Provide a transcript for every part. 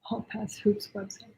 HallPass Hoops website.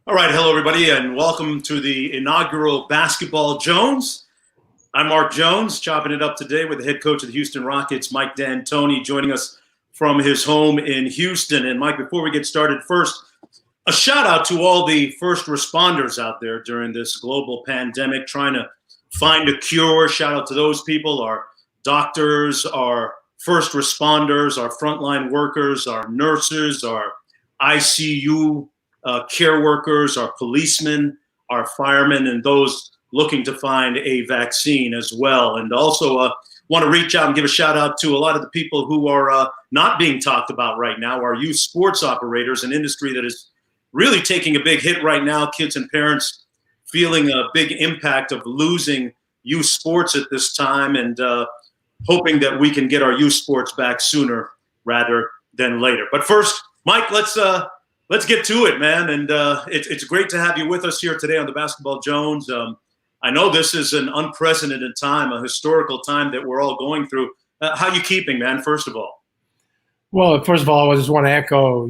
All right, hello everybody, and welcome to the inaugural Basketball Jones. I'm Mark Jones, chopping it up today with the head coach of the Houston Rockets, Mike D'Antoni, joining us from his home in Houston. And Mike, before we get started, first, a shout out to all the first responders out there during this global pandemic, trying to find a cure. Shout out to those people, our doctors, our first responders, our frontline workers, our nurses, our ICU care workers, our policemen, our firemen, and those looking to find a vaccine as well. And also want to reach out and give a shout out to a lot of the people who are not being talked about right now, our youth sports operators, an industry that is really taking a big hit right now. Kids and parents feeling a big impact of losing youth sports at this time, and hoping that we can get our youth sports back sooner rather than later. But first, Mike, let's get to it, man. And it's great to have you with us here today on the Basketball Jones. I know this is an unprecedented time, a historical time that we're all going through. How you keeping, man, first of all? Well, first of all, I just want to echo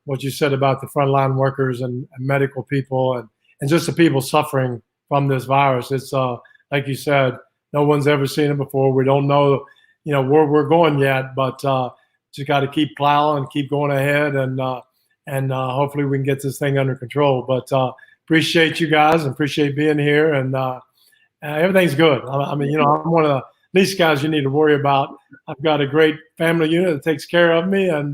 what you said about the frontline workers and medical people and just the people suffering from this virus. It's like you said, no one's ever seen it before. We don't know, where we're going yet, but just got to keep plowing, keep going ahead, and hopefully we can get this thing under control. But appreciate you guys and appreciate being here, and everything's good. I mean, I'm one of the least guys you need to worry about. I've got a great family unit that takes care of me, and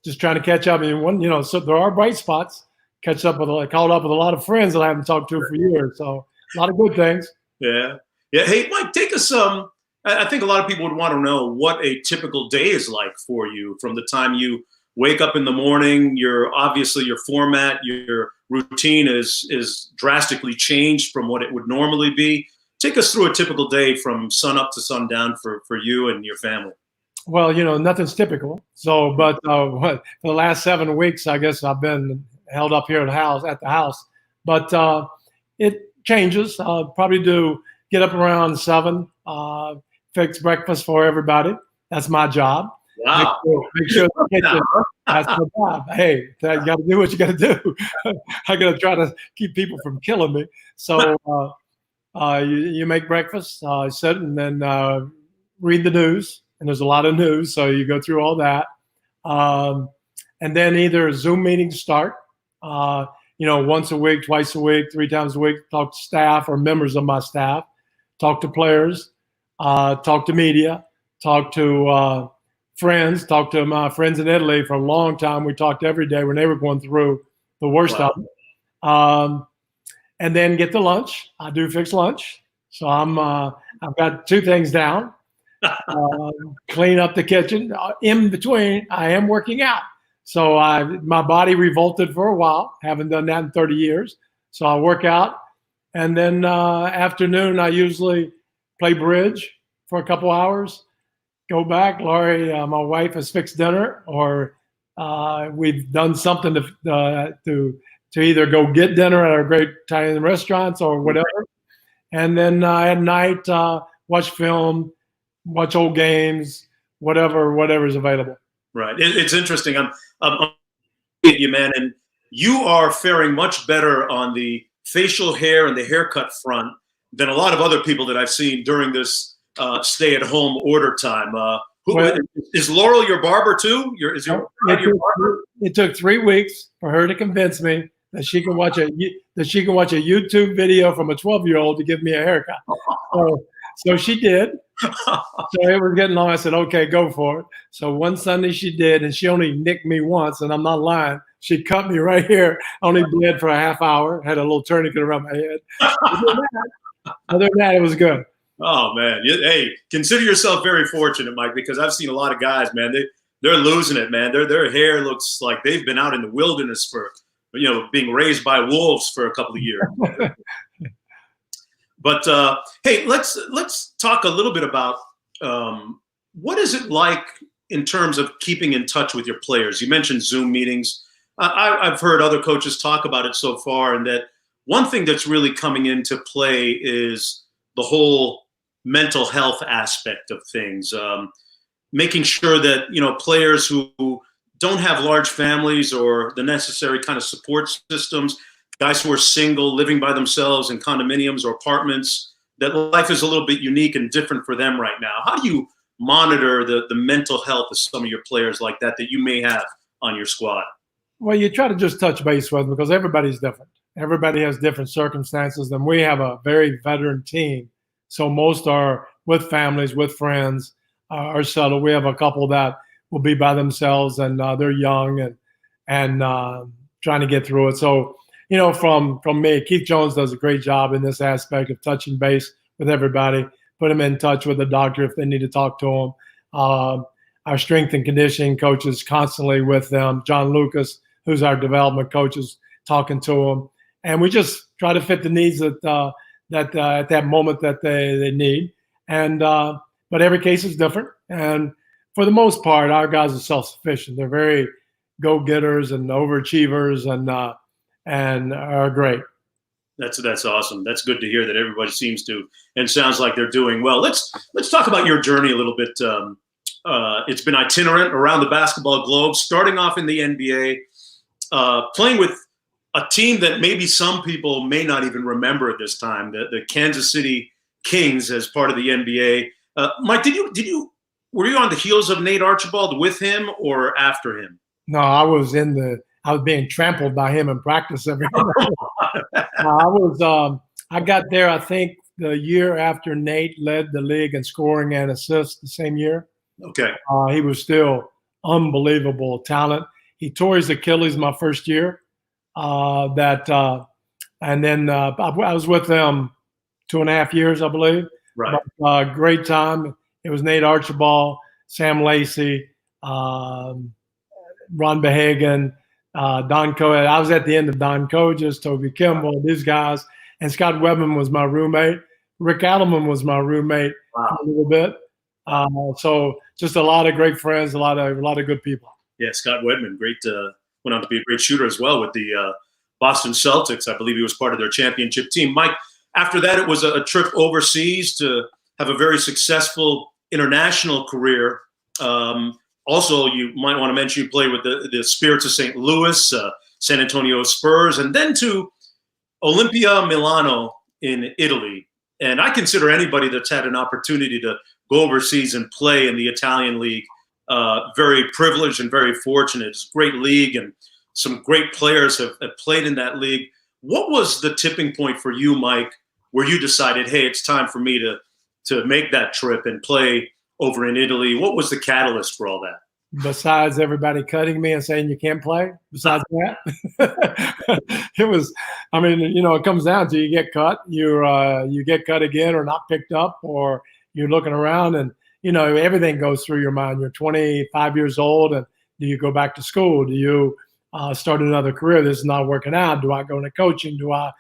just trying to catch up. And so there are bright spots. Caught up with a lot of friends that I haven't talked to for years. So a lot of good things. Yeah. Hey, Mike, take us I think a lot of people would want to know what a typical day is like for you from the time you wake up in the morning. Obviously your format, your routine is drastically changed from what it would normally be. Take us through a typical day from sun up to sundown for you and your family. Well, nothing's typical. So, but for the last 7 weeks, I guess I've been held up here at the house. But it changes. I'll probably get up around 7, fix breakfast for everybody. That's my job. Wow. Make sure that's my job. Hey, you got to do what you got to do. I got to try to keep people from killing me. So you make breakfast, sit, and then read the news. And there's a lot of news, so you go through all that. And then either Zoom meetings start, once a week, twice a week, 3 times a week, talk to staff or members of my staff, talk to players, talk to media, talk to friends, talk to my friends in Italy for a long time. We talked every day when they were going through the worst of it. And then get to lunch. I do fix lunch. So I've got 2 things down. Clean up the kitchen. In between, I am working out. So my body revolted for a while. Haven't done that in 30 years. So I work out. And then afternoon, I usually play bridge for a couple hours. Go back. Laurie, my wife, has fixed dinner, or we've done something to either go get dinner at our great Italian restaurants or whatever. And then at night, watch film, watch old games, whatever is available. Right. It's interesting. I'm you, man, and you are faring much better on the facial hair and the haircut front than a lot of other people that I've seen during this stay-at-home order time. Is Laurel your barber too? Is your barber? It took 3 weeks for her to convince me that she can watch a YouTube video from a 12-year-old to give me a haircut. So she did. So it was getting long. I said, okay, go for it. So one Sunday she did, and she only nicked me once, and I'm not lying. She cut me right here. Only bled for a half hour. Had a little tourniquet around my head. Other than that, it was good. Oh man, hey, consider yourself very fortunate, Mike, because I've seen a lot of guys, man. They're losing it, man. Their hair looks like they've been out in the wilderness for, being raised by wolves for a couple of years. But hey, let's talk a little bit about what is it like in terms of keeping in touch with your players. You mentioned Zoom meetings. I've heard other coaches talk about it so far, and that one thing that's really coming into play is the whole mental health aspect of things. Making sure that players who don't have large families or the necessary kind of support systems, guys who are single, living by themselves in condominiums or apartments, that life is a little bit unique and different for them right now. How do you monitor the mental health of some of your players like that you may have on your squad? Well, you try to just touch base with them because everybody's different. Everybody has different circumstances, and we have a very veteran team. So most are with families, with friends, are settled. We have a couple that will be by themselves, and they're young and trying to get through it. So, from me, Keith Jones does a great job in this aspect of touching base with everybody, put them in touch with the doctor if they need to talk to them. Our strength and conditioning coach is constantly with them. John Lucas, who's our development coach, is talking to them. And we just try to fit the needs at that moment that they need. And but every case is different. And for the most part, our guys are self-sufficient. They're very go-getters and overachievers, and are great. That's awesome. That's good to hear that everybody seems to, and sounds like they're doing well. Let's talk about your journey a little bit. It's been itinerant around the basketball globe, starting off in the NBA, playing with a team that maybe some people may not even remember at this time, the Kansas City Kings, as part of the NBA. Mike, were you on the heels of Nate Archibald with him or after him? No, I was being trampled by him in practice every day. I got there, I think, the year after Nate led the league in scoring and assists the same year. Okay. He was still unbelievable talent. He tore his Achilles my first year. And then I was with them 2.5 years, I believe. Right. But, great time. It was Nate Archibald, Sam Lacey, Ron Behagen, Don Coe. I was at the end of Don Coges, Toby Kimball, these guys. And Scott Webman was my roommate. Rick Adelman was my roommate. Wow. A little bit. So just a lot of great friends, a lot of good people. Yeah, Scott Wedman, great. Went on to be a great shooter as well with the Boston Celtics. I believe he was part of their championship team. Mike, after that, it was a trip overseas to have a very successful international career. Also, you might want to mention you played with the Spirits of St. Louis, San Antonio Spurs, and then to Olimpia Milano in Italy. And I consider anybody that's had an opportunity to go overseas and play in the Italian league very privileged and very fortunate. It's a great league, and some great players have played in that league. What was the tipping point for you, Mike, where you decided, hey, it's time for me to make that trip and play over in Italy? What was the catalyst for all that? Besides everybody cutting me and saying you can't play, besides that, it was, it comes down to you get cut, you get cut again or not picked up, or you're looking around and, everything goes through your mind. You're 25 years old, and do you go back to school? Do you start another career? This is not working out. Do I go into coaching? Do I?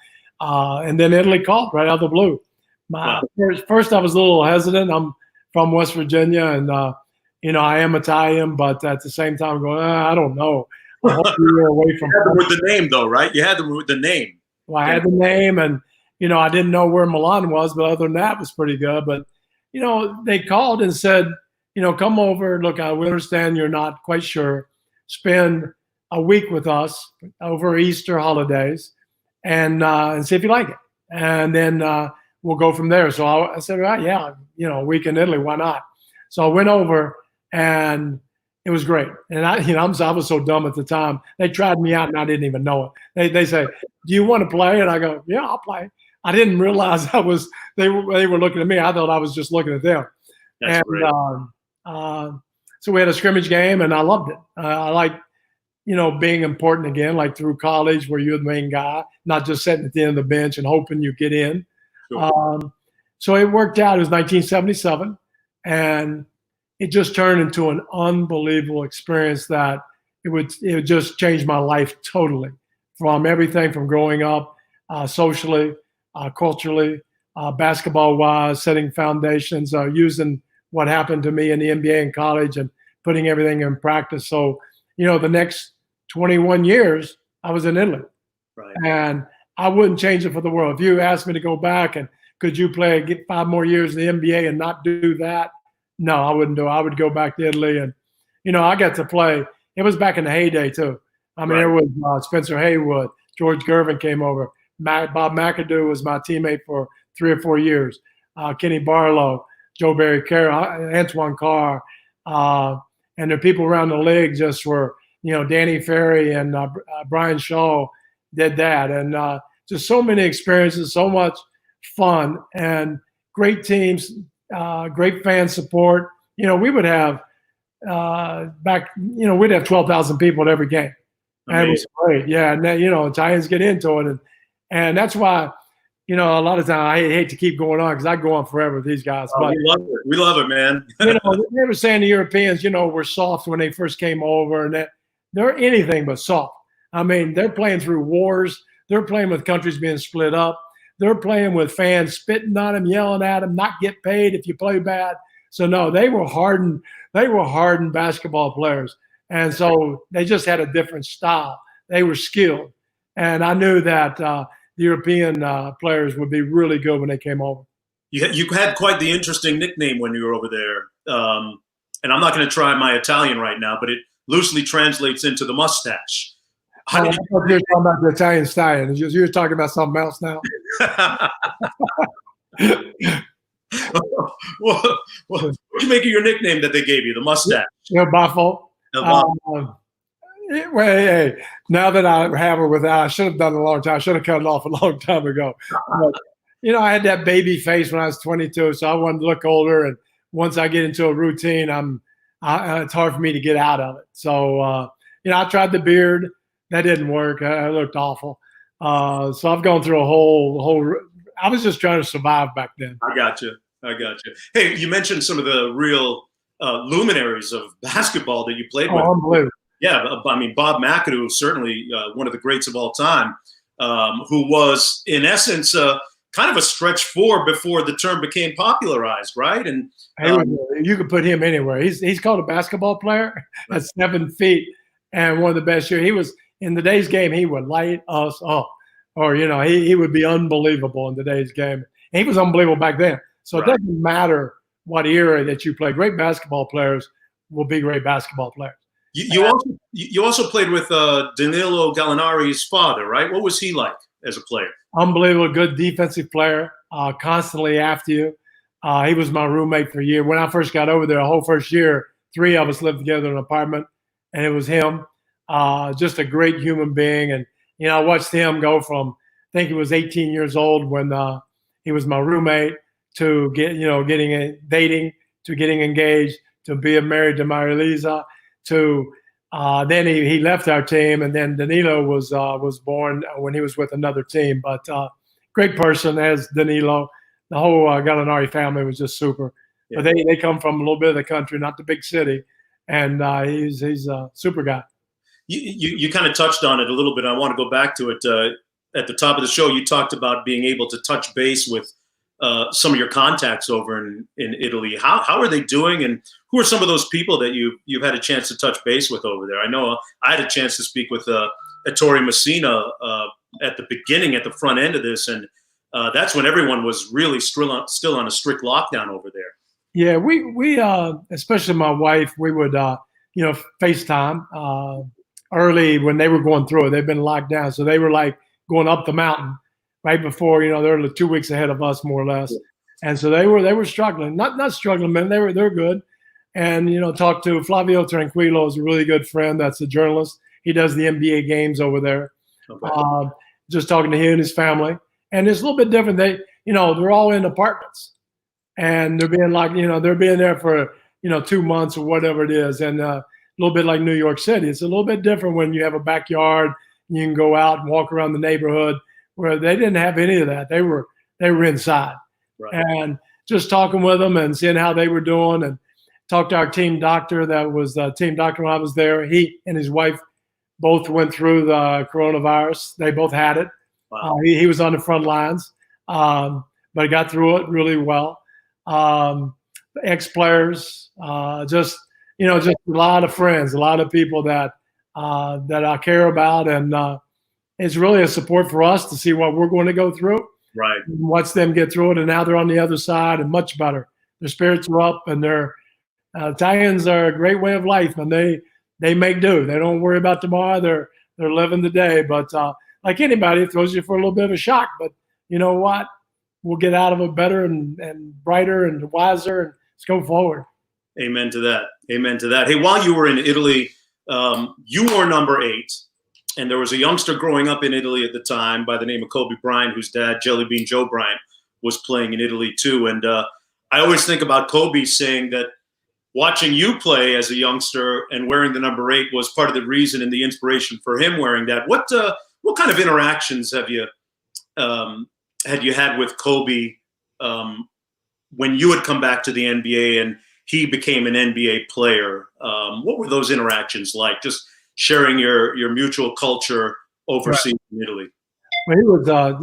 And then Italy called right out of the blue. First I was a little hesitant. I'm from West Virginia, and I am Italian, but at the same time, I'm going, I don't know. I hope you're away from. You had them with the name, though, right? You had them with the name. Well, I had the name, and I didn't know where Milan was, but other than that, it was pretty good. But they called and said, come over. Look, we understand you're not quite sure. Spend a week with us over Easter holidays, and see if you like it, and then we'll go from there. So I said, yeah, a week in Italy, why not? So I went over, and It was great. And I was so dumb at the time. They tried me out and I didn't even know it. They say, "Do you want to play?" And I go, "Yeah, I'll play." I didn't realize they were looking at me. I thought I was just looking at them. That's great. So we had a scrimmage game and I loved it. I like, being important again, like through college where you're the main guy, not just sitting at the end of the bench and hoping you get in. Sure. So it worked out. It was 1977, and it just turned into an unbelievable experience that it would just change my life totally, from everything from growing up socially, culturally, basketball-wise, setting foundations, using what happened to me in the NBA and college and putting everything in practice. So, the next 21 years, I was in Italy. Right. And I wouldn't change it for the world. If you asked me to go back and could you get 5 more years in the NBA and not do that? No, I wouldn't do it. I would go back to Italy. And, I got to play. It was back in the heyday, too. I mean, Right. There was Spencer Haywood. George Gervin came over. Bob McAdoo was my teammate for 3 or 4 years. Kenny Barlow, Joe Barry Carroll, Antoine Carr. And the people around the league just were, Danny Ferry and Brian Shaw did that. And just so many experiences, so much fun, and great teams, great fan support. We would have we'd have 12,000 people at every game. And it was great. Yeah. And then, Italians get into it. And that's why, a lot of times I hate to keep going on because I go on forever with these guys. Oh, but we love it. We love it, man. they were saying the Europeans, were soft when they first came over, and that they're anything but soft. I mean, they're playing through wars. They're playing with countries being split up. They're playing with fans spitting on them, yelling at them, not get paid if you play bad. So no, they were hardened. They were hardened basketball players, and so they just had a different style. They were skilled, and I knew that the European players would be really good when they came over. You had quite the interesting nickname when you were over there, and I'm not going to try my Italian right now, but it loosely translates into the mustache. I thought you were talking about the Italian stallion. You're talking about something else now. What do you make of your nickname that they gave you, the mustache? Buffalo. Well, hey, now that I have her without, I should have done it a long time. I should have cut it off a long time ago. But, I had that baby face when I was 22, so I wanted to look older. And once I get into a routine, it's hard for me to get out of it. So, I tried the beard. That didn't work. I looked awful. So I've gone through a whole. I was just trying to survive back then. I got you. Hey, you mentioned some of the real luminaries of basketball that you played with. Unbelievable. Yeah, I mean, Bob McAdoo, certainly one of the greats of all time, who was, in essence, kind of a stretch four before the term became popularized, right? And you could put him anywhere. He's called a basketball player at 7 feet and one of the best here. He was, in today's game, he would light us up. Or, he would be unbelievable in today's game. He was unbelievable back then. So It doesn't matter what era that you play. Great basketball players will be great basketball players. You also played with Danilo Gallinari's father, right? What was he like as a player? Unbelievable, good defensive player, constantly after you. He was my roommate for a year. When I first got over there, the whole first year, 3 of us lived together in an apartment, and it was him. Just a great human being. And, I watched him go from, I think he was 18 years old when he was my roommate, to dating, to getting engaged, to being married to Maria Lisa, to then he left our team, and then Danilo was born when he was with another team. But great person as Danilo. The whole Gallinari family was just super. Yeah. But they come from a little bit of the country, not the big city, and he's a super guy. You kind of touched on it a little bit. I want to go back to it. At the top of the show, you talked about being able to touch base with some of your contacts over in Italy. How are they doing, and who are some of those people that you've had a chance to touch base with over there? I know I had a chance to speak with Ettore Messina at the beginning, at the front end of this, and that's when everyone was really still on a strict lockdown over there. Yeah, we especially my wife, we would FaceTime early when they were going through it. They've been locked down, so they were like going up the mountain right before, they're 2 weeks ahead of us more or less. And so they were struggling, not struggling, man. They're good. and talked to Flavio Tranquillo, is a really good friend. That's a journalist. He does the NBA games over there. Okay. Just talking to him and his family, and it's a little bit different. They're all in apartments, and they're being there for 2 months or whatever it is, and a little bit like New York City. It's a little bit different when you have a backyard. You can go out and walk around the neighborhood, where they didn't have any of that. They were inside, right. And just talking with them and seeing how they were doing, and talked to our team doctor. That was the team doctor when I was there. He and his wife both went through the coronavirus. They both had it. Wow. He was on the front lines, but he got through it really well. Ex-players, just a lot of friends, a lot of people that I care about, and it's really a support for us to see what we're going to go through. Right. And watch them get through it, and now they're on the other side and much better. Their spirits are up, and their Italians are a great way of life, and they make do. They don't worry about tomorrow. They're living the day. But like anybody, it throws you for a little bit of a shock. But you know what? We'll get out of it better and brighter and wiser, and let's go forward. Amen to that. Amen to that. Hey, while you were in Italy, you wore number 8, and there was a youngster growing up in Italy at the time by the name of Kobe Bryant, whose dad, Jelly Bean Joe Bryant, was playing in Italy too. And I always think about Kobe saying that watching you play as a youngster and wearing the number 8 was part of the reason and the inspiration for him wearing that. What kind of interactions have you had with Kobe when you had come back to the NBA and he became an NBA player? What were those interactions like? Just sharing your mutual culture overseas in Italy. Well, he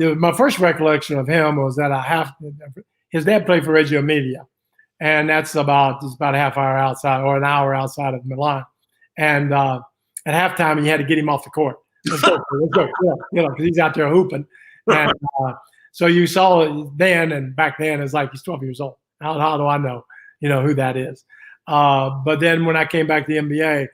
was my first recollection of him was that his dad played for Reggio Emilia, and that's about a half hour outside or an hour outside of Milan. And at halftime, you had to get him off the court. Let's go, because he's out there hooping. And so you saw then, and back then, it's like he's 12 years old. How do I know, who that is? But then when I came back to the NBA,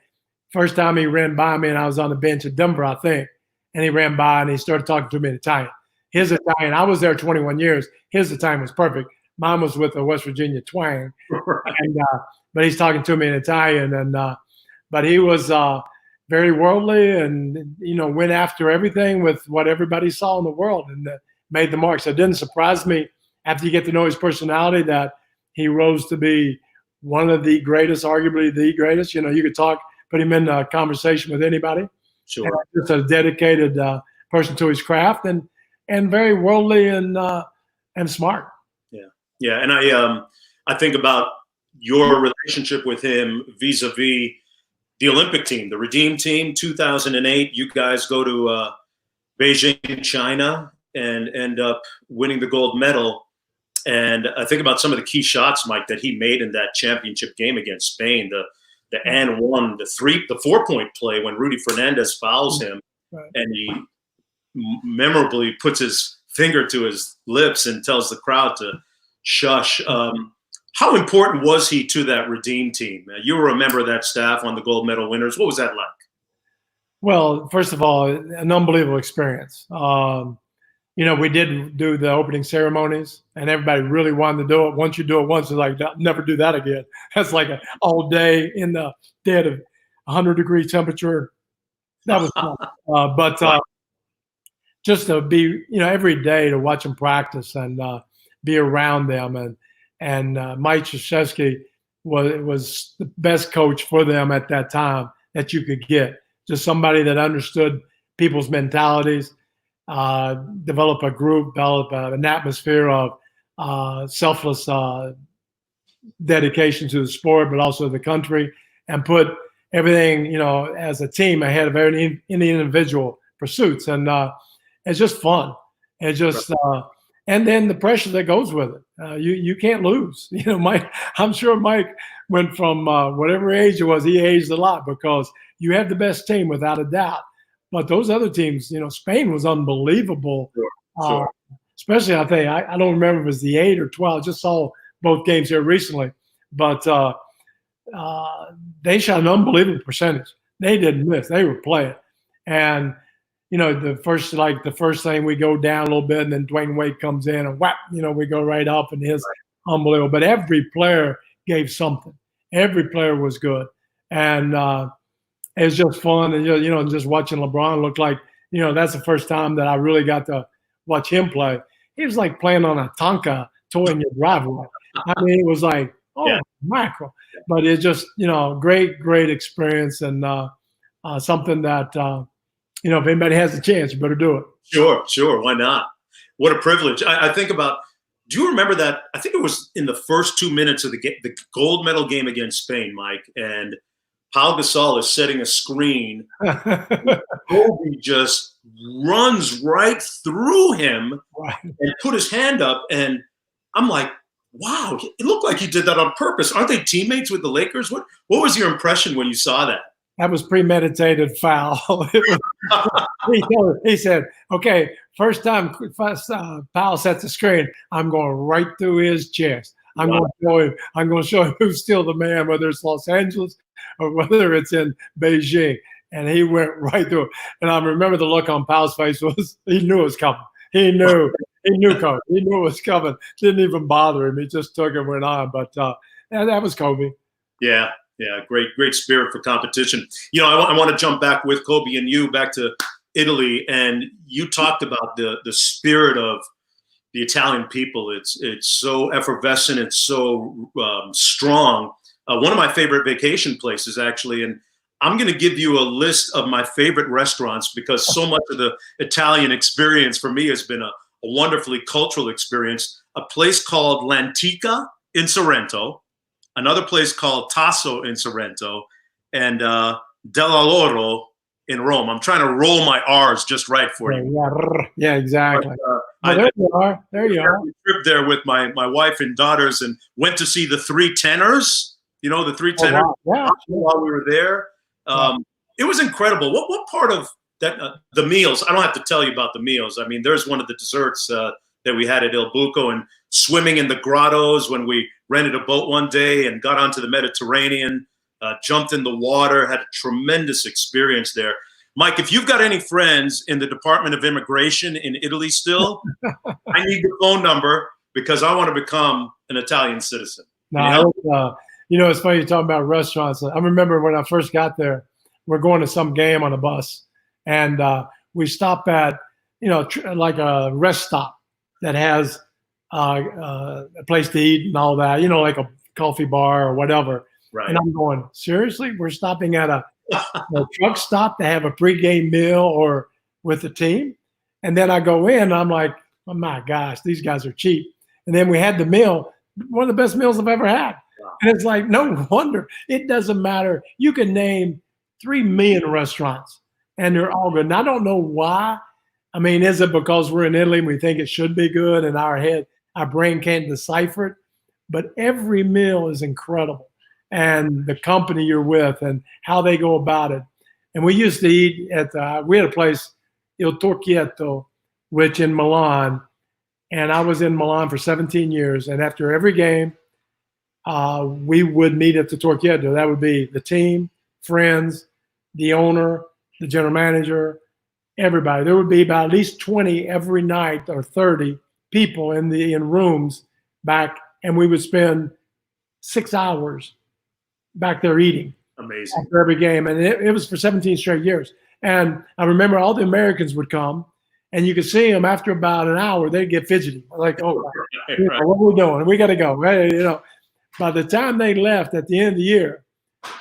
first time he ran by me, and I was on the bench at Denver, I think, and he ran by and he started talking to me in Italian. His Italian, I was there 21 years. His Italian was perfect. Mine was with a West Virginia twang. Right. And, but he's talking to me in Italian, and but he was very worldly, and went after everything with what everybody saw in the world, and made the mark. So it didn't surprise me after you get to know his personality that he rose to be one of the greatest, arguably the greatest. You could put him in a conversation with anybody. Sure. And just a dedicated person to his craft, and very worldly and smart. Yeah, and I think about your relationship with him vis-a-vis the Olympic team, the Redeem team, 2008. You guys go to Beijing, China, and end up winning the gold medal. And I think about some of the key shots, Mike, that he made in that championship game against Spain. The and one, the 4-point play when Rudy Fernandez fouls him, right, and he memorably puts his finger to his lips and tells the crowd to shush. How important was he to that Redeem team? You were a member of that staff on the gold medal winners. What was that like? Well, first of all, an unbelievable experience. We did do the opening ceremonies, and everybody really wanted to do it. Once you do it once, it's like, never do that again. That's like an all day in the dead of 100-degree temperature. That was fun. But just to be, every day to watch them practice and be around them. And Mike Krzyzewski was the best coach for them at that time that you could get. Just somebody that understood people's mentalities, develop a group, develop an atmosphere of selfless dedication to the sport, but also the country, and put everything, as a team ahead of any individual pursuits. And it's just fun. It's just, and then the pressure that goes with it. You can't lose. Mike, I'm sure Mike went from whatever age it was, he aged a lot, because you have the best team without a doubt. But those other teams, Spain was unbelievable. Sure. Especially, I think, I don't remember if it was the 8 or 12. I just saw both games here recently. But they shot an unbelievable percentage. They didn't miss. They were playing. And, the first thing, we go down a little bit, and then Dwayne Wade comes in, and whap, we go right up, and his unbelievable. But every player gave something. Every player was good, and it was just fun. And just watching LeBron look like that's the first time that I really got to watch him play. He was like playing on a Tonka toy in your driveway. I mean, it was like, oh, mackerel. But it's just great experience, and something that if anybody has a chance, you better do it. Sure. Why not? What a privilege. I think about. Do you remember that? I think it was in the first 2 minutes of the gold medal game against Spain, Mike, and Pau Gasol is setting a screen. Kobe just runs right through him and put his hand up, and I'm like, wow, it looked like he did that on purpose. Aren't they teammates with the Lakers? What was your impression when you saw that? That was premeditated foul. He said, okay, first time Powell sets the screen, I'm going right through his chest. I'm going to show him who's still the man, whether it's Los Angeles or whether it's in Beijing. And he went right through it. And I remember the look on Powell's face was he knew it was coming. He knew Kobe. He knew it was coming. Didn't even bother him. He just took it and went on. But that was Kobe. Yeah, great spirit for competition. I want to jump back with Kobe and you back to Italy, and you talked about the spirit of the Italian people. It's so effervescent. It's so strong. One of my favorite vacation places, actually, and I'm going to give you a list of my favorite restaurants because so much of the Italian experience for me has been a wonderfully cultural experience. A place called L'Antica in Sorrento, another place called Tasso in Sorrento, and Della Loro in Rome. I'm trying to roll my R's just right for you. Yeah, exactly. But, there you are. There you are. Trip there with my wife and daughters, and went to see the Three Tenors. The Three Tenors while we were there. It was incredible. What part of that? The meals. I don't have to tell you about the meals. I mean, there's one of the desserts that we had at Il Buco, and swimming in the grottos when we rented a boat one day and got onto the Mediterranean, jumped in the water, had a tremendous experience there. Mike, if you've got any friends in the Department of Immigration in Italy still, I need the phone number because I want to become an Italian citizen. It's funny you talk about restaurants. I remember when I first got there, we're going to some game on a bus, and we stop at, like a rest stop that has a place to eat and all that, like a coffee bar or whatever. Right. And I'm going, seriously? We're stopping at a truck stop to have a pregame meal or with the team? And then I go in, I'm like, oh my gosh, these guys are cheap. And then we had the meal, one of the best meals I've ever had. Wow. And it's like, no wonder. It doesn't matter. You can name 3 million restaurants, and they're all good. And I don't know why. I mean, is it because we're in Italy and we think it should be good and our brain can't decipher it? But every meal is incredible. And the company you're with and how they go about it. And we used to eat we had a place, Il Torchietto, which in Milan, and I was in Milan for 17 years. And after every game, we would meet at the Torchietto. That would be the team, friends, the owner, the general manager, everybody. There would be about at least 20 every night or 30 people in rooms back, and we would spend 6 hours back there eating. Amazing. After every game. And it was for 17 straight years. And I remember all the Americans would come, and you could see them after about an hour, they'd get fidgety. Like, oh, right. What are we doing? We got to go. Hey, by the time they left at the end of the year,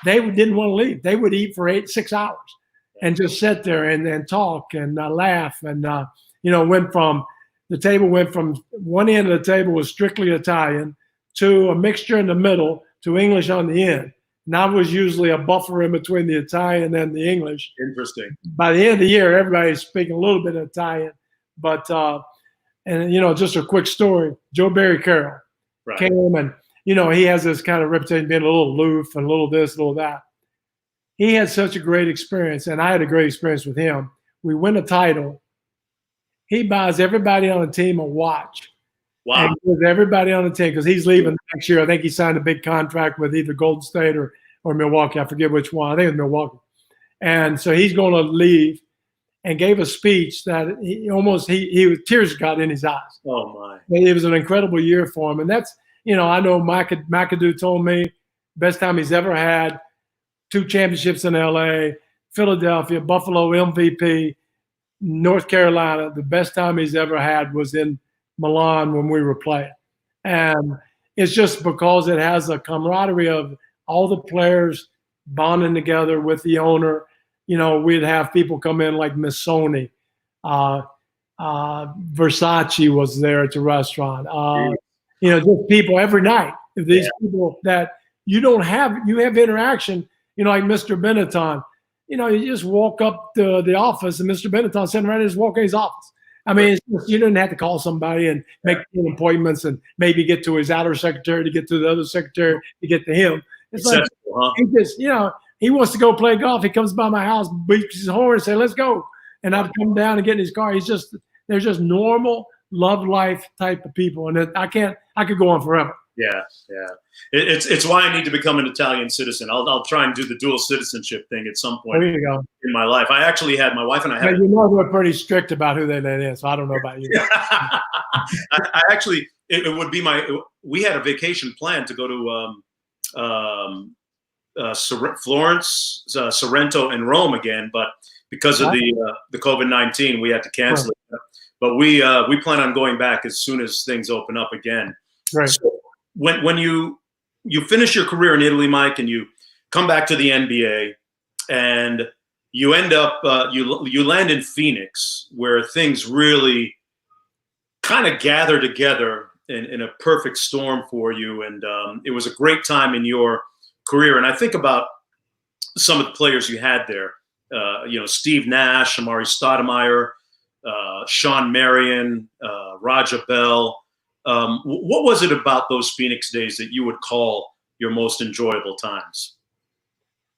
they didn't want to leave. They would eat for 6 hours and just sit there and talk and laugh. And, the table went from one end of the table was strictly Italian to a mixture in the middle to English on the end. And I was usually a buffer in between the Italian and the English. Interesting. By the end of the year, everybody's speaking a little bit of Italian. But, just a quick story. Joe Barry Carroll came and, he has this kind of reputation being a little aloof and a little this, a little that. He had such a great experience, and I had a great experience with him. We win a title. He buys everybody on the team a watch. Wow. And gives everybody on the team, because he's leaving next year. I think he signed a big contract with either Golden State or Milwaukee. I forget which one. I think it was Milwaukee. And so he's going to leave, and gave a speech that tears got in his eyes. Oh, my. It was an incredible year for him. And that's, I know McAdoo told me best time he's ever had. 2 championships in LA, Philadelphia, Buffalo MVP, North Carolina. The best time he's ever had was in Milan when we were playing. And it's just because it has a camaraderie of all the players bonding together with the owner. You know, we'd have people come in like Missoni. Versace was there at the restaurant. You know, just people every night. These people that you have interaction, you know, like Mr. Benetton. You know, you just walk up to the office and Mr. Benetton sitting right in his walk in his office. I mean, you didn't have to call somebody and make appointments and maybe get to his outer secretary to get to the other secretary to get to him. It's like, he just, you know, he wants to go play golf. He comes by my house, beats his horn, and say, "Let's go." And I'd come down and get in his car. They're just normal, love life type of people. And I could go on forever. Yeah. It's why I need to become an Italian citizen. I'll try and do the dual citizenship thing at some point in my life. I actually had my wife and I had. You know, they're pretty strict about who they let in, so I don't know about you. I actually, it would be we had a vacation plan to go to Florence, Sorrento, and Rome again, but because of the COVID-19, we had to cancel it. But we plan on going back as soon as things open up again. Right. So when you finish your career in Italy, Mike, and you come back to the NBA, and you end up you land in Phoenix, where things really kind of gather together in a perfect storm for you, and it was a great time in your career. And I think about some of the players you had there. You know, Steve Nash, Amari Stoudemire, Sean Marion, Raja Bell. What was it about those Phoenix days that you would call your most enjoyable times?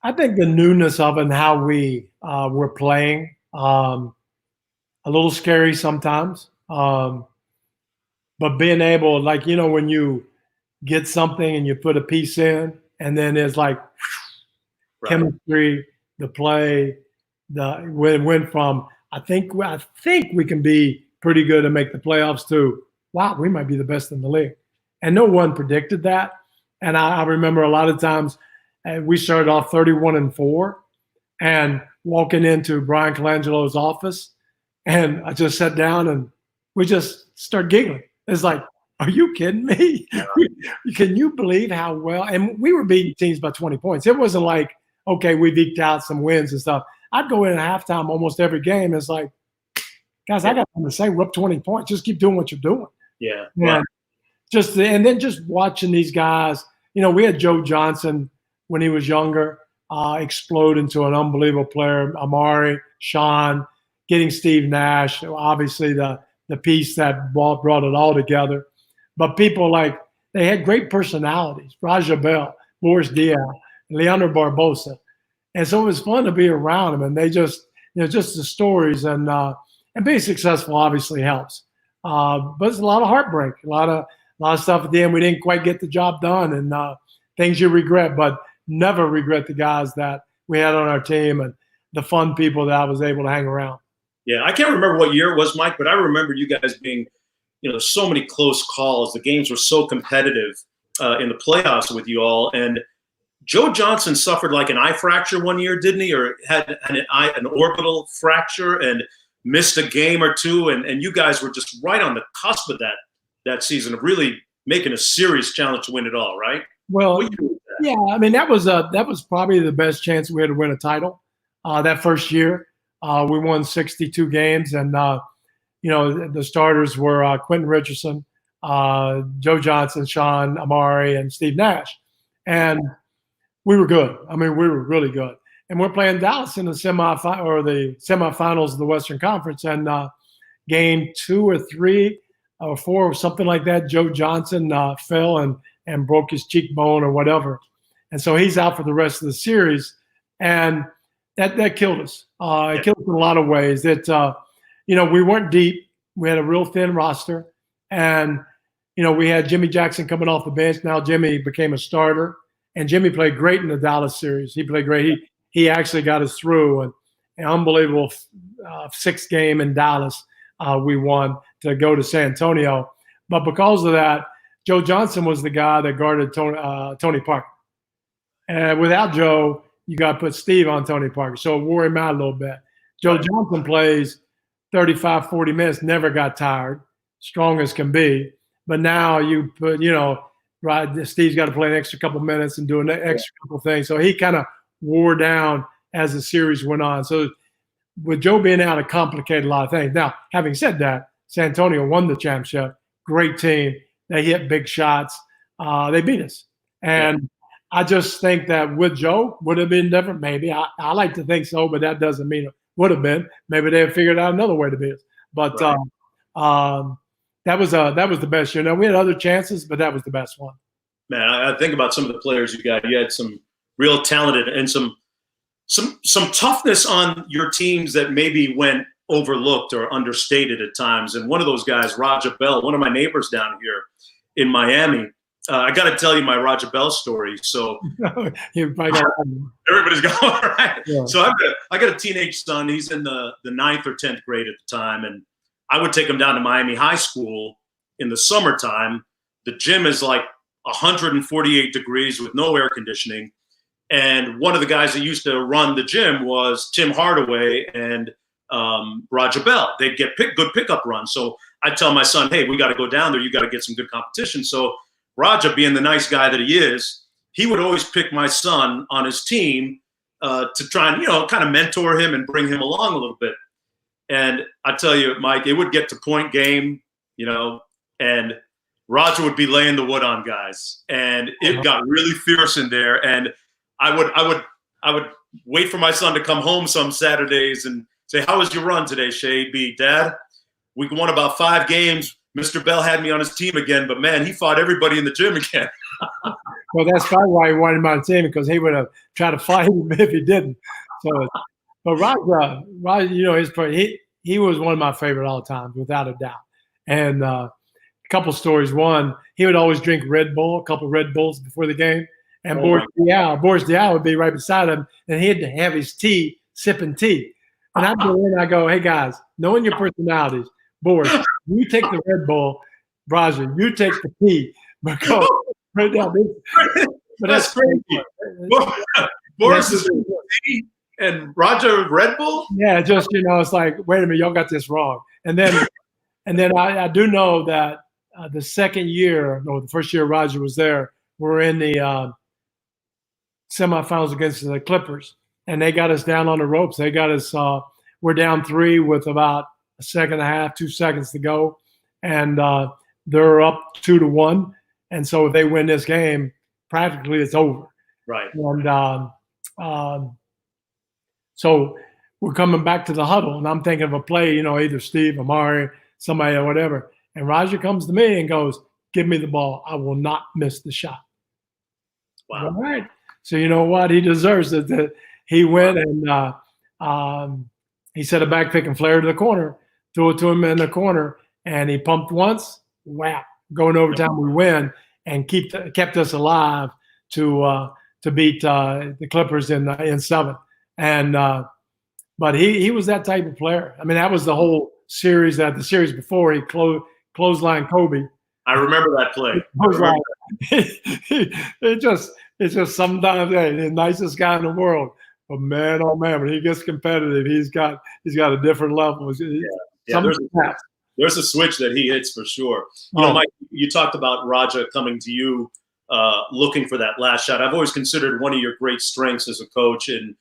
I think the newness of it and how we were playing, a little scary sometimes, but being able, like, you know, when you get something and you put a piece in, and then there's like chemistry, the play, went from I think we can be pretty good and make the playoffs to, wow, we might be the best in the league. And no one predicted that. And I remember a lot of times we started off 31-4 and walking into Brian Colangelo's office, and I just sat down and we just started giggling. It's like, are you kidding me? Can you believe how well? And we were beating teams by 20 points. It wasn't like, okay, we eked out some wins and stuff. I'd go in at halftime almost every game. It's like, guys, I got something to say. We're up 20 points. Just keep doing what you're doing. Yeah. And then just watching these guys. You know, we had Joe Johnson when he was younger explode into an unbelievable player. Amari, Sean, getting Steve Nash, obviously the piece that brought it all together. But people like, they had great personalities. Raja Bell, Boris Diaw, Leandro Barbosa. And so it was fun to be around them. And they just, you know, just the stories and being successful obviously helps. But it's a lot of heartbreak, a lot of stuff at the end. We didn't quite get the job done, and things you regret, but never regret the guys that we had on our team and the fun people that I was able to hang around. Yeah, I can't remember what year it was, Mike, but I remember you guys being, you know, so many close calls. The games were so competitive in the playoffs with you all. And Joe Johnson suffered like an eye fracture one year, didn't he? Or had an orbital fracture and missed a game or two. And you guys were just right on the cusp of that season of really making a serious challenge to win it all, right? Well, yeah, I mean, that was probably the best chance we had to win a title that first year. We won 62 games, and you know, the starters were Quentin Richardson, Joe Johnson, Sean, Amari, and Steve Nash, and we were good. I mean, we were really good. And we're playing Dallas in the semifinals of the Western Conference, and game 2 or 3 or 4 or something like that, Joe Johnson fell and broke his cheekbone or whatever, and so he's out for the rest of the series, and that killed us. It killed us in a lot of ways. That you know, we weren't deep. We had a real thin roster, and you know, we had Jimmy Jackson coming off the bench. Now Jimmy became a starter, and Jimmy played great in the Dallas series. He played great. He actually got us through an unbelievable 6th game in Dallas. We won to go to San Antonio, but because of that, Joe Johnson was the guy that guarded Tony Parker. And without Joe, you got to put Steve on Tony Parker. So it wore him out a little bit. Joe Johnson plays 35, 40 minutes, never got tired, strong as can be. But now you put, right, Steve's got to play an extra couple minutes and do an extra couple things. So he kind of wore down as the series went on. So with Joe being out, it complicated a lot of things. Now, having said that, San Antonio won the championship. Great team. They hit big shots. They beat us. And I just think that with Joe, would have been different. Maybe I like to think so, but that doesn't mean it would have been. Maybe they have figured out another way to beat us. But that was the best year. We had other chances, but that was the best one. Man, I think about some of the players you got. You had some real talented and some toughness on your teams that maybe went overlooked or understated at times. And one of those guys, Raja Bell, one of my neighbors down here in Miami. I got to tell you my Raja Bell story. So everybody's going right. Yeah. So I got a teenage son. He's in the 9th or 10th grade at the time, and I would take him down to Miami High School in the summertime. The gym is like 148 degrees with no air conditioning. And one of the guys that used to run the gym was Tim Hardaway and Raja Bell. They'd get good pickup runs. So I'd tell my son, hey, we got to go down there. You got to get some good competition. So Raja, being the nice guy that he is, he would always pick my son on his team to try and, kind of mentor him and bring him along a little bit. And I tell you, Mike, it would get to point game, and Raja would be laying the wood on guys. And it got really fierce in there. And I would wait for my son to come home some Saturdays and say, how was your run today, Shade? Dad, we won about 5 games. Mr. Bell had me on his team again, but man, he fought everybody in the gym again. Well, that's probably why he wanted him on his team, because he would have tried to fight him if he didn't. So, but Raja, he was one of my favorite all time, without a doubt. And a couple stories. One, he would always drink Red Bull, a couple Red Bulls before the game. And Boris Diaw would be right beside him, and he'd have his tea, sipping tea. And I'd go in and I go, hey, guys, knowing your personalities, Boris, you take the Red Bull, Raja, you take the tea. Because right now, but that's crazy. Boris is tea and Raja Red Bull? Yeah, just, it's like, wait a minute, y'all got this wrong. And then I do know that the the first year Raja was there, we're in the semifinals against the Clippers, and they got us down on the ropes. They got us, we're down 3 with about a second and a half, 2 seconds to go. And they're up 2-1. And so if they win this game, practically it's over. Right. And so we're coming back to the huddle, and I'm thinking of a play, either Steve, Amari, somebody or whatever. And Raja comes to me and goes, give me the ball. I will not miss the shot. Wow. All right. So you know what? He deserves it. That he went and he set a back pick and flare to the corner, threw it to him in the corner, and he pumped once, whap, going overtime, we win, and kept us alive to beat the Clippers in 7. And but he was that type of player. I mean, that was the whole series. The series before, he clothesline Kobe. I remember that play. It's just sometimes, hey, the nicest guy in the world. But man, oh man, when he gets competitive, he's got a different level. There's a switch that he hits for sure. Mike, you talked about Raja coming to you, looking for that last shot. I've always considered one of your great strengths as a coach in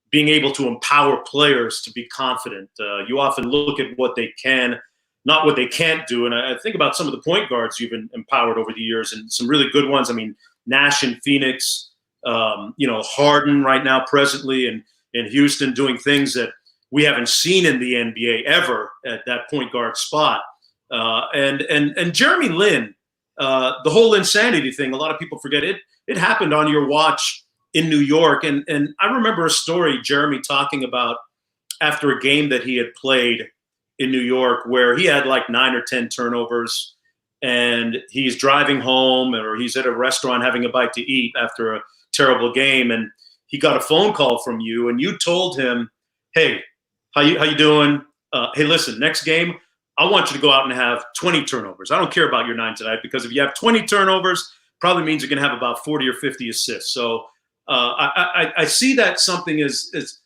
being able to empower players to be confident. You often look at what they can, not what they can't do. And I think about some of the point guards you've empowered over the years, and some really good ones. I mean, Nash in Phoenix, Harden right now presently in Houston, doing things that we haven't seen in the NBA ever at that point guard spot. And Jeremy Lin, the whole insanity thing, a lot of people forget it. It happened on your watch in New York. And I remember a story Jeremy talking about after a game that he had played in New York where he had like 9 or 10 turnovers, and he's driving home or he's at a restaurant having a bite to eat after a terrible game. And he got a phone call from you, and you told him, hey, how you doing? Hey, listen, next game, I want you to go out and have 20 turnovers. I don't care about your 9 tonight, because if you have 20 turnovers, probably means you're going to have about 40 or 50 assists. So I see that something is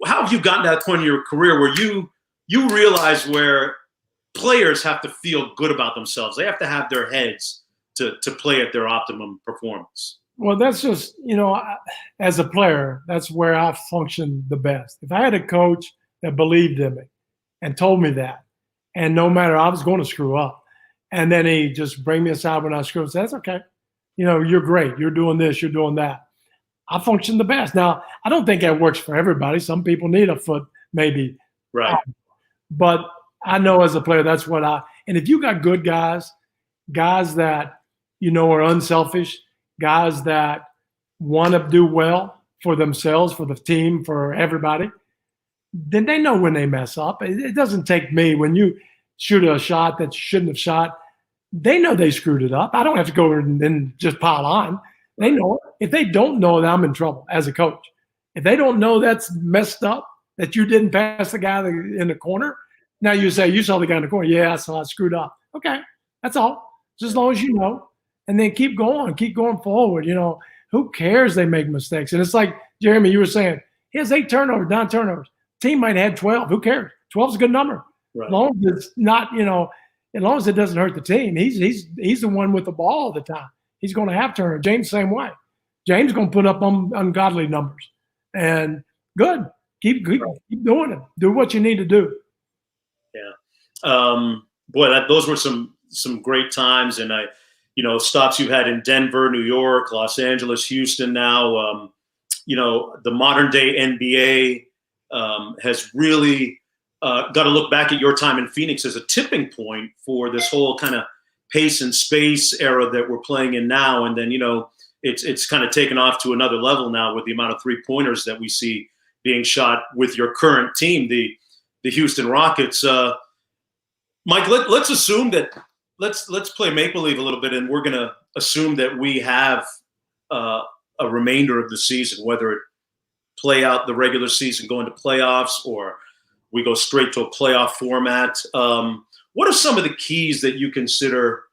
how have you gotten to that point in your career where you realize where players have to feel good about themselves? They have to have their heads to play at their optimum performance. Well, that's just, as a player, that's where I function the best. If I had a coach that believed in me and told me that, and no matter, I was going to screw up, and then he just bring me aside when I screw up and say, that's okay. You're great. You're doing this. You're doing that. I function the best. Now, I don't think that works for everybody. Some people need a foot, maybe. Right. But I know as a player, that's what and if you got good guys that, are unselfish, guys that want to do well for themselves, for the team, for everybody, then they know when they mess up. It doesn't take me. When you shoot a shot that you shouldn't have shot, they know they screwed it up. I don't have to go and then just pile on. They know it. If they don't know that, I'm in trouble as a coach. If they don't know that's messed up, that you didn't pass the guy in the corner, now you say, you saw the guy in the corner. Yeah, I saw it, screwed up. Okay, that's all. Just as long as you know. And then keep going forward. Who cares they make mistakes? And it's like, Jeremy, you were saying, he has 8 turnovers, 9 turnovers. Team might have had 12. Who cares? 12 is a good number. Right. As long as it's not, as long as it doesn't hurt the team. He's the one with the ball all the time. He's going to have turnovers. James, same way. James going to put up ungodly numbers. And good. Keep doing it. Do what you need to do. Yeah. Boy, those were some great times. And stops you've had in Denver, New York, Los Angeles, Houston now. The modern day NBA has really got to look back at your time in Phoenix as a tipping point for this whole kind of pace and space era that we're playing in now. And then, it's kind of taken off to another level now with the amount of 3-pointers that we see being shot with your current team, the Houston Rockets. Mike, let's assume that let's play make believe a little bit, and we're going to assume that we have a remainder of the season, whether it play out the regular season, go into playoffs, or we go straight to a playoff format. What are some of the keys that you consider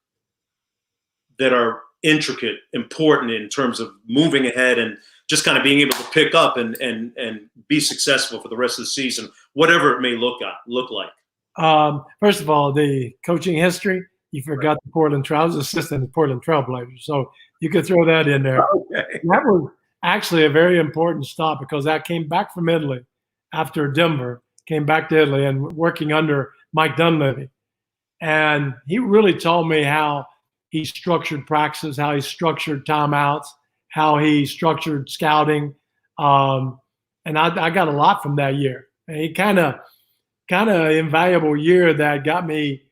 that are intricate, important in terms of moving ahead and just kind of being able to pick up and be successful for the rest of the season, whatever it may look like? First of all, the coaching history. You forgot the Portland Trail. I was assistant at Portland Trailblazers, so you could throw that in there. Okay. That was actually a very important stop because I came back from Italy after Denver, came back to Italy and working under Mike Dunleavy. And he really told me how he structured practices, how he structured timeouts, how he structured scouting. And I got a lot from that year. And he kind of invaluable year that got me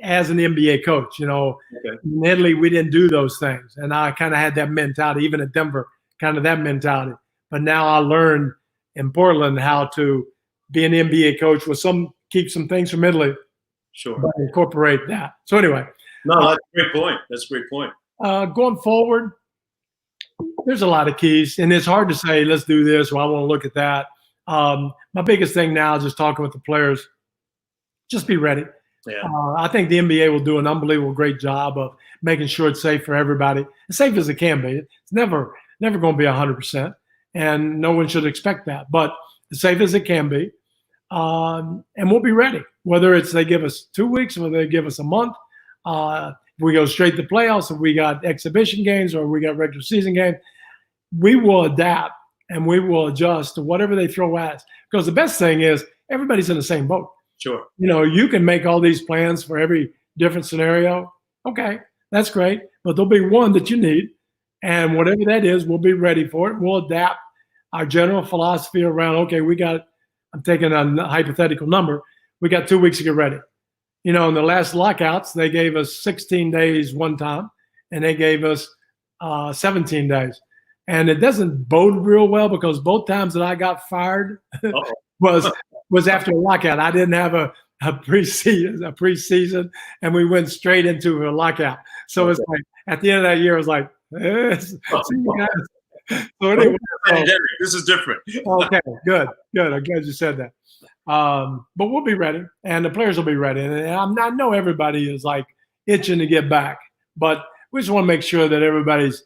as an NBA coach. Okay. In Italy, we didn't do those things. And I kind of had that mentality, even at Denver, kind of that mentality. But now I learned in Portland how to be an NBA coach keep some things from Italy. Sure. But incorporate that. So anyway. No, that's a great point. That's a great point. Going forward, there's a lot of keys. And it's hard to say, let's do this, or I want to look at that. My biggest thing now is just talking with the players. Just be ready. Yeah. I think the NBA will do an unbelievable great job of making sure it's safe for everybody, as safe as it can be. It's never going to be 100%, and no one should expect that. But as safe as it can be, and we'll be ready. Whether it's they give us 2 weeks, whether they give us a month, if we go straight to playoffs, if we got exhibition games or we got regular season games, we will adapt and we will adjust to whatever they throw at us. Because the best thing is everybody's in the same boat. Sure. You can make all these plans for every different scenario. Okay, that's great. But there'll be one that you need. And whatever that is, we'll be ready for it. We'll adapt our general philosophy around, okay, I'm taking a hypothetical number. We got 2 weeks to get ready. In the last lockouts, they gave us 16 days one time, and they gave us 17 days. And it doesn't bode real well because both times that I got fired was after a lockout. I didn't have a preseason, and we went straight into a lockout. So It's like at the end of that year, it was like, see you guys. So anyway, this is different. Okay, good. I'm glad you said that. But we'll be ready, and the players will be ready. And I know everybody is like itching to get back, but we just want to make sure that everybody's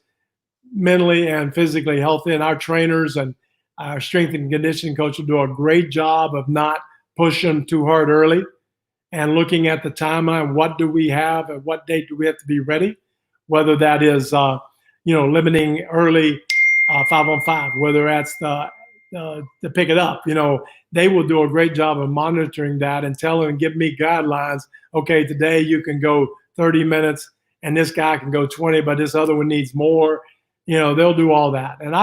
mentally and physically healthy. And our trainers and our strength and conditioning coach will do a great job of not pushing too hard early and looking at the timeline. What do we have? At what date do we have to be ready? Whether that is, limiting early 5-on-5, whether that's to pick it up. They will do a great job of monitoring that and give me guidelines. Okay, today you can go 30 minutes and this guy can go 20, but this other one needs more. They'll do all that. And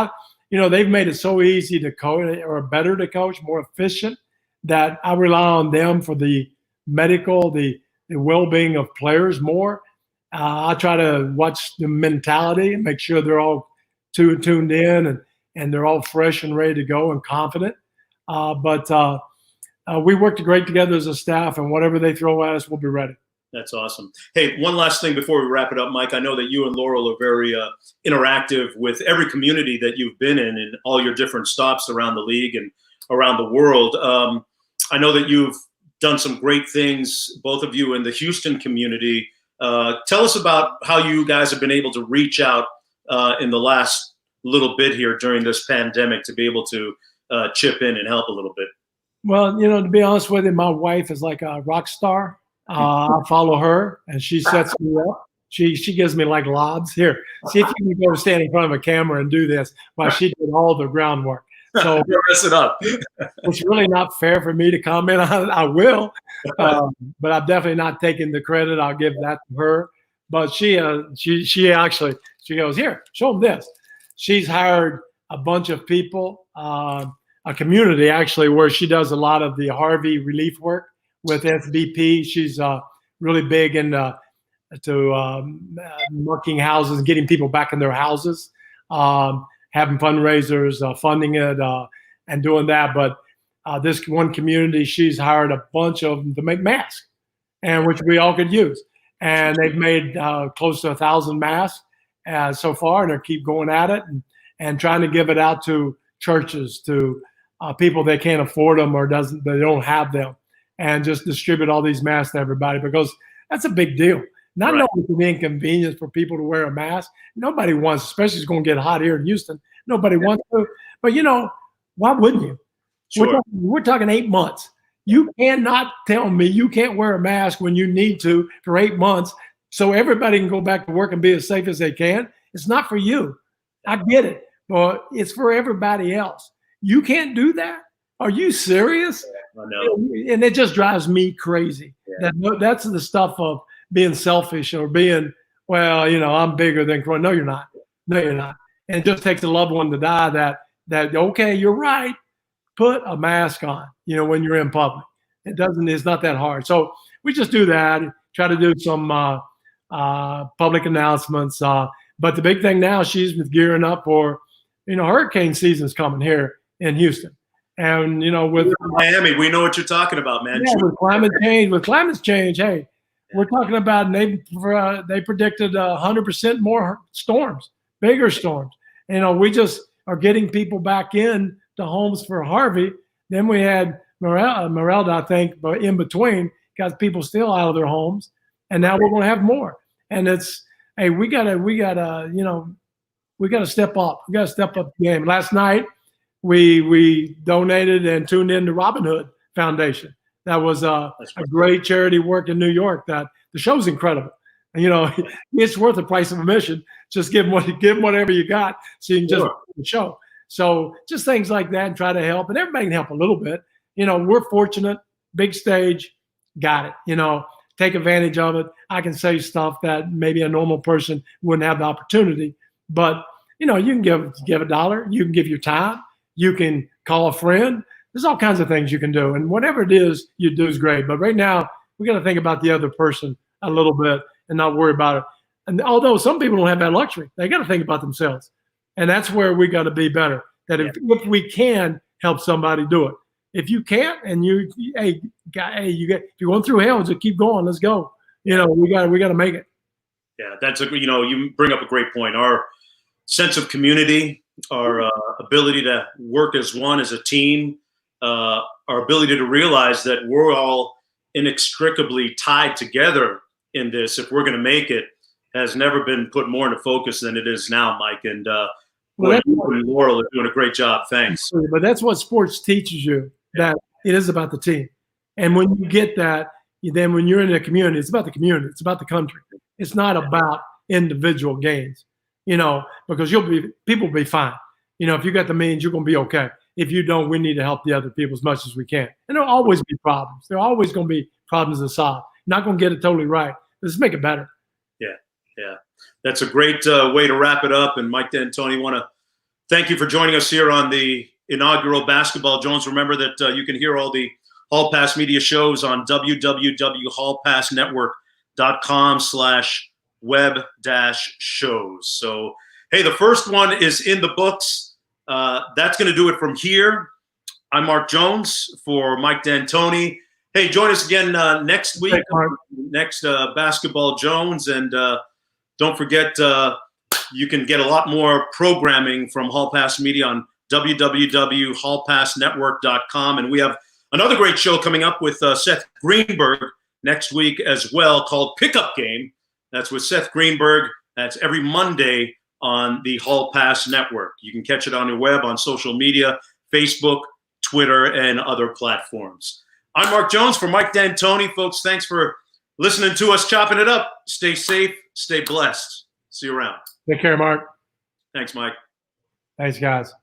they've made it so easy to coach, or better to coach, more efficient, that I rely on them for the medical, the well-being of players more. I try to watch the mentality and make sure they're all tuned in and they're all fresh and ready to go and confident. But we work great together as a staff, and whatever they throw at us, we'll be ready. That's awesome. Hey, one last thing before we wrap it up, Mike. I know that you and Laurel are very interactive with every community that you've been in and all your different stops around the league and around the world. I know that you've done some great things, both of you, in the Houston community. Tell us about how you guys have been able to reach out in the last little bit here during this pandemic to be able to chip in and help a little bit. Well, to be honest with you, my wife is like a rock star. I follow her, and she sets me up. She gives me like lobs. Here, see if you can go stand in front of a camera and do this while she did all the groundwork. So mess it up. It's really not fair for me to comment on it. I will, but I'm definitely not taking the credit. I'll give that to her. But she actually goes, here, show them this. She's hired a bunch of people, a community actually, where she does a lot of the Harvey relief work with SBP. She's really big into mucking houses, getting people back in their houses, having fundraisers, funding it, and doing that. But this one community, she's hired a bunch of them to make masks, and which we all could use. And they've made close to 1,000 masks so far, and they keep going at it and trying to give it out to churches, to people that can't afford them or they don't have them, and just distribute all these masks to everybody, because that's a big deal. Not knowing it's an inconvenience for people to wear a mask. Nobody wants, especially it's going to get hot here in Houston. Nobody wants to. But, why wouldn't you? Sure. We're talking 8 months. You cannot tell me you can't wear a mask when you need to for 8 months so everybody can go back to work and be as safe as they can. It's not for you. I get it. But it's for everybody else. You can't do that? Are you serious? I know. And it just drives me crazy. Yeah. That's the stuff of being selfish or being, I'm bigger than Corona. No, you're not. No, you're not. And it just takes a loved one to die that okay, you're right. Put a mask on, when you're in public. It's not that hard. So we just do that, try to do some public announcements. But the big thing now, she's gearing up for, hurricane season's coming here in Houston. And, with Miami, we know what you're talking about, man. Yeah, with climate change, hey, we're talking about, they predicted 100% more storms, bigger storms. We just are getting people back in to homes for Harvey. Then we had Merelda, I think, but in between, got people still out of their homes. And now we're going to have more. And it's, hey, we gotta step up. We gotta step up the game. Last night, we donated and tuned in to Robin Hood Foundation. That was a great charity work in New York. That the show's incredible. And, it's worth the price of admission. Just give them whatever you got so you can just watch the show. So just things like that, and try to help. And everybody can help a little bit. We're fortunate, big stage, got it. Take advantage of it. I can say stuff that maybe a normal person wouldn't have the opportunity. But, you can give $1. You can give your time. You can call a friend. There's all kinds of things you can do. And whatever it is you do is great. But right now, we got to think about the other person a little bit and not worry about it. And although some people don't have that luxury, they got to think about themselves. And that's where we got to be better. That if we can help somebody do it. If you can't, and if you're going through hell, just keep going. Let's go. We got to make it. Yeah, that's you bring up a great point. Our sense of community, our ability to work as one, as a team, our ability to realize that we're all inextricably tied together in this. If we're going to make it, has never been put more into focus than it is now, Mike. And Well, you and Laurel are doing a great job. Thanks. but that's what sports teaches you, that it is about the team. And when you get that, then when you're in a community, it's about the community. It's about the country. It's not about individual gains, because people will be fine. If you got the means, you're going to be okay. If you don't, we need to help the other people as much as we can. And there'll always be problems. There are always going to be problems to solve. Not going to get it totally right. Let's make it better. Yeah. That's a great way to wrap it up. And Mike D'Antoni, want to thank you for joining us here on the inaugural Basketball Jones. Remember that you can hear all the HallPass Media shows on www.hallpassnetwork.com/web-shows. So, hey, the first one is in the books. That's going to do it from here. I'm Mark Jones for Mike D'Antoni. Hey, join us again next week, next Basketball Jones. And don't forget, you can get a lot more programming from HallPass Media on www.hallpassnetwork.com. And we have another great show coming up with Seth Greenberg next week as well, called Pickup Game. That's with Seth Greenberg. That's every Monday on the HallPass Network. You can catch it on your web, on social media, Facebook, Twitter, and other platforms. I'm Mark Jones for Mike D'Antoni. Folks, thanks for listening to us chopping it up. Stay safe, stay blessed. See you around. Take care, Mark. Thanks, Mike. Thanks, guys.